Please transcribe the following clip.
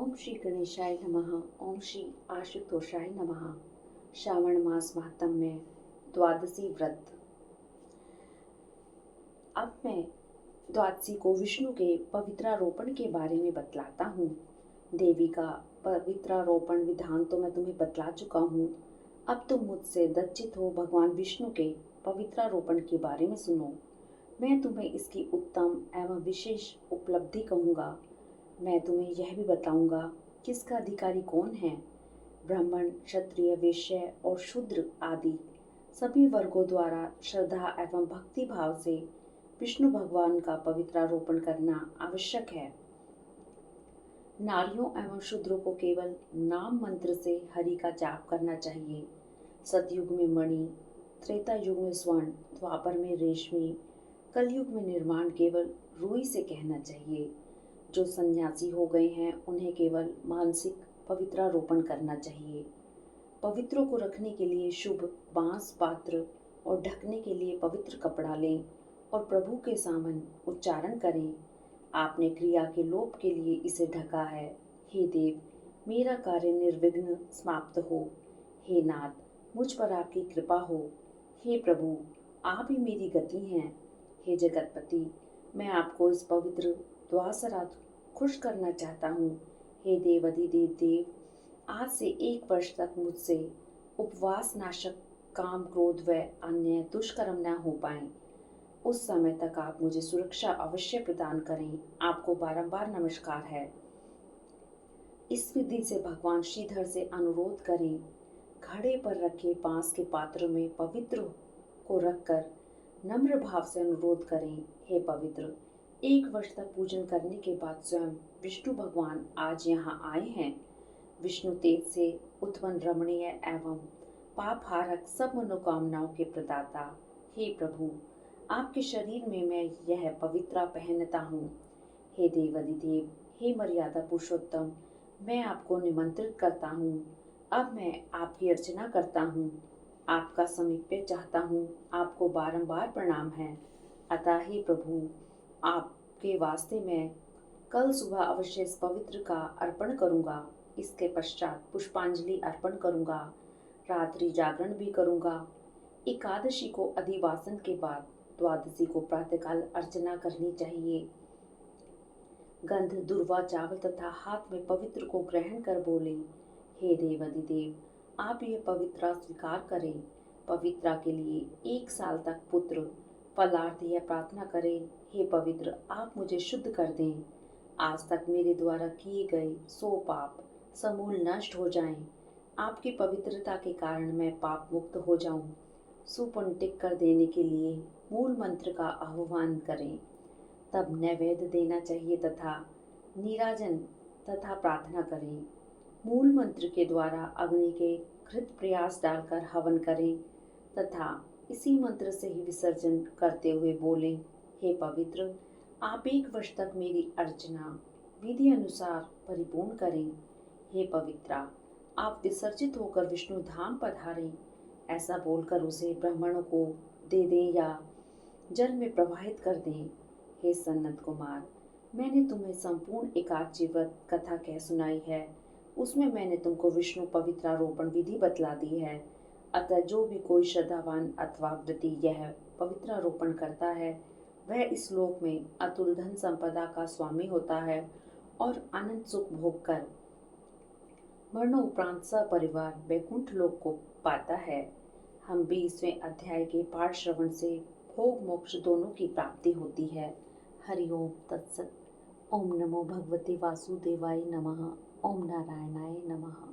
ओम श्री गणेशाय नमः। ओम श्री आशुतोषाय नमः। श्रावण मास महात्म में द्वादशी व्रत। अब मैं द्वादशी को विष्णु के पवित्रारोपण के बारे में बतलाता हूँ। देवी का पवित्रारोपण विधान तो मैं तुम्हें बतला चुका हूँ। अब तुम मुझसे दत्चित हो भगवान विष्णु के पवित्रारोपण के बारे में सुनो। मैं तुम्हें इसकी उत्तम एवं विशेष उपलब्धि कहूँगा। मैं तुम्हें यह भी बताऊंगा कि इसका अधिकारी कौन है। ब्राह्मण, क्षत्रिय, वैश्य और शूद्र आदि सभी वर्गों द्वारा श्रद्धा एवं भक्ति भाव से विष्णु भगवान का पवित्रारोपण करना आवश्यक है। नारियों एवं शूद्रों को केवल नाम मंत्र से हरि का जाप करना चाहिए। सतयुग में मणि, त्रेता युग में स्वर्ण, द्वापर में रेशमी, कलयुग में निर्माण केवल रुई से कहना चाहिए। जो सन्यासी हो गए हैं उन्हें केवल मानसिक पवित्रारोपण करना चाहिए। पवित्रों को रखने के लिए शुभ बांस पात्र और ढकने के लिए पवित्र कपड़ा लें और प्रभु के सामने उच्चारण करें। आपने क्रिया के लोप के लिए इसे ढका है। हे देव, मेरा कार्य निर्विघ्न समाप्त हो। हे नाथ, मुझ पर आपकी कृपा हो। हे प्रभु, आप ही मेरी गति हैं। हे जगतपति, मैं आपको इस पवित्र द्वासरा खुश करना चाहता हूँ। हे देवाधिदेव देव, आज से 1 वर्ष तक मुझसे उपवास नाशक काम, क्रोध व अन्य दुष्कर्म न हो पाए। उस समय तक आप मुझे सुरक्षा अवश्य प्रदान करें। आपको बारंबार नमस्कार है। इस विधि से भगवान श्रीधर से अनुरोध करें। घड़े पर रखे बांस के पात्र में पवित्र को रखकर नम्र भाव से अनुरोध करें। हे पवित्र, 1 वर्ष तक पूजन करने के बाद स्वयं विष्णु भगवान आज यहाँ आए हैं। विष्णु तेज से उत्पन्न रमणीय एवं पापहारक सब मनोकामनाओं के प्रदाता। हे प्रभु, आपके शरीर में मैं यह पवित्रा पहनता हूँ। हे देवाधिदेव, हे मर्यादा पुरुषोत्तम, मैं आपको निमंत्रित करता हूँ। अब मैं आपकी अर्चना करता हूँ, आपका समीप्य चाहता हूँ। आपको बारंबार प्रणाम है। अतः हे प्रभु, आपके वास्ते मैं कल सुबह अवश्य इस पवित्र का अर्पण करूँगा। इसके पश्चात पुष्पांजलि अर्पण करूँगा। रात्रि जागरण भी करूँगा। एकादशी को अधिवासन के बाद द्वादशी को प्रातःकाल अर्चना करनी चाहिए। गंध, दुर्वा, चावल तथा हाथ में पवित्र को ग्रहण कर बोले, हे देवाधिदेव, आप यह पवित्रा स्वीकार करें। पवित्रा के लिए 1 साल तक पुत्र फलार्थ यह प्रार्थना करें, हे पवित्र, आप मुझे शुद्ध कर दें। आज तक मेरे द्वारा किए गए 100 पाप समूल नष्ट हो जाएं। आपकी पवित्रता के कारण मैं पाप मुक्त हो जाऊं। सुपुण्य टिक कर देने के लिए मूल मंत्र का आह्वान करें। तब नैवेद्य देना चाहिए तथा नीराजन तथा प्रार्थना करें। मूल मंत्र के द्वारा अग्नि के घृत प्रयास डालकर हवन करें तथा इसी मंत्र से ही विसर्जन करते हुए बोलें, हे पवित्र, आप 1 वर्ष तक मेरी अर्चना विधि अनुसार परिपूर्ण करें। हे पवित्रा, आप विसर्जित होकर विष्णु धाम पधारें। ऐसा बोलकर उसे ब्राह्मणों को दे दें या जल में प्रवाहित कर दें। हे सन्नत कुमार, मैंने तुम्हें संपूर्ण एकादशी व्रत कथा कह सुनाई है। उसमें मैंने तुमको विष्णु पवित्रारोपण विधि बतला दी है। अतः जो भी कोई श्रद्धावान अथवा व्रती यह पवित्रारोपण करता है वह इस लोक में अतुल धन संपदा का स्वामी होता है और अनंत सुख भोग कर मरणोपरांत सपरिवार वैकुंठ लोक को पाता है। हम 20वें अध्याय के पाठ श्रवण से भोग मोक्ष दोनों की प्राप्ति होती है। हरि ओम तत्सत। ओम नमो भगवते वासुदेवाय नमः। ओम नारायणाय नमः।